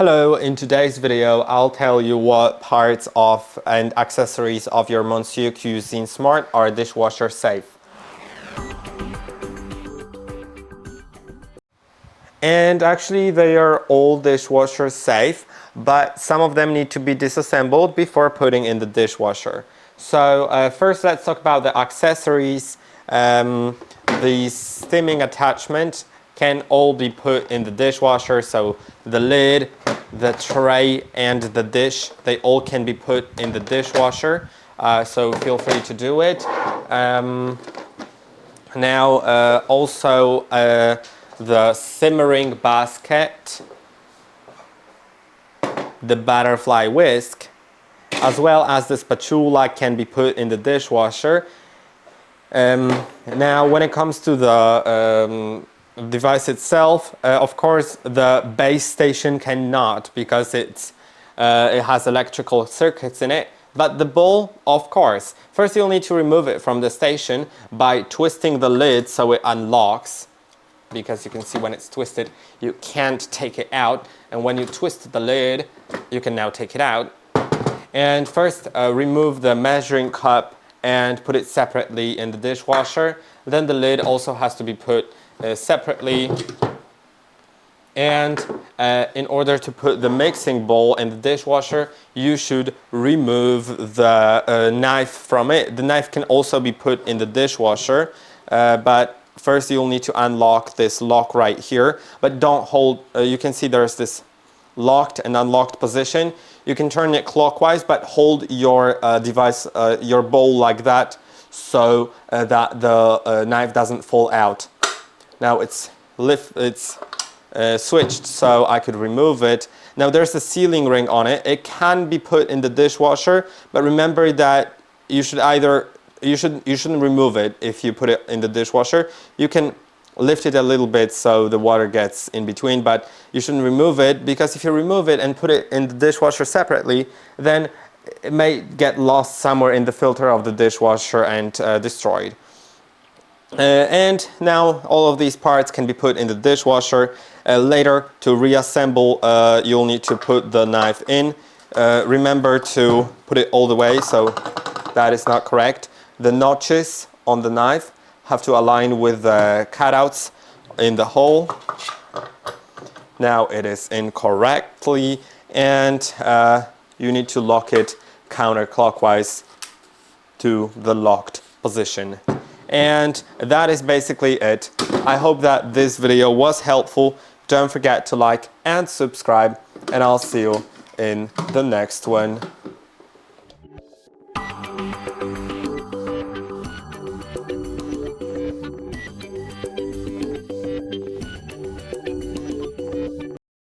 Hello, in today's video I'll tell you what parts of and accessories of your Monsieur Cuisine Smart are dishwasher safe. And actually they are all dishwasher safe, but some of them need to be disassembled before putting in the dishwasher. So first let's talk about the accessories. The steaming attachment can all be put in the dishwasher, so the lid, the tray and the dish, they all can be put in the dishwasher, so feel free to do it. Also the simmering basket, the butterfly whisk, as well as the spatula can be put in the dishwasher. Now when it comes to the device itself, of course the base station cannot, because it has electrical circuits in it, but the bowl, of course. First you'll need to remove it from the station by twisting the lid so it unlocks, because you can see when it's twisted you can't take it out, and when you twist the lid you can now take it out. And first remove the measuring cup and put it separately in the dishwasher. Then the lid also has to be put separately, and in order to put the mixing bowl in the dishwasher you should remove the knife from it. The knife can also be put in the dishwasher, but first you'll need to unlock this lock right here, but don't hold, you can see there's this locked and unlocked position. You can turn it clockwise, but hold your device, your bowl like that, so that the knife doesn't fall out. Now it's switched, so I could remove it. Now there's a sealing ring on it. It can be put in the dishwasher, but remember that you shouldn't remove it if you put it in the dishwasher. You can lift it a little bit so the water gets in between, but you shouldn't remove it, because if you remove it and put it in the dishwasher separately, then it may get lost somewhere in the filter of the dishwasher and destroyed. And now all of these parts can be put in the dishwasher. Later, to reassemble, you'll need to put the knife in. Remember to put it all the way, so that is not correct. The notches on the knife have to align with the cutouts in the hole. Now it is in correctly, and you need to lock it counterclockwise to the locked position. And that is basically it. I hope that this video was helpful. Don't forget to like and subscribe, and I'll see you in the next one.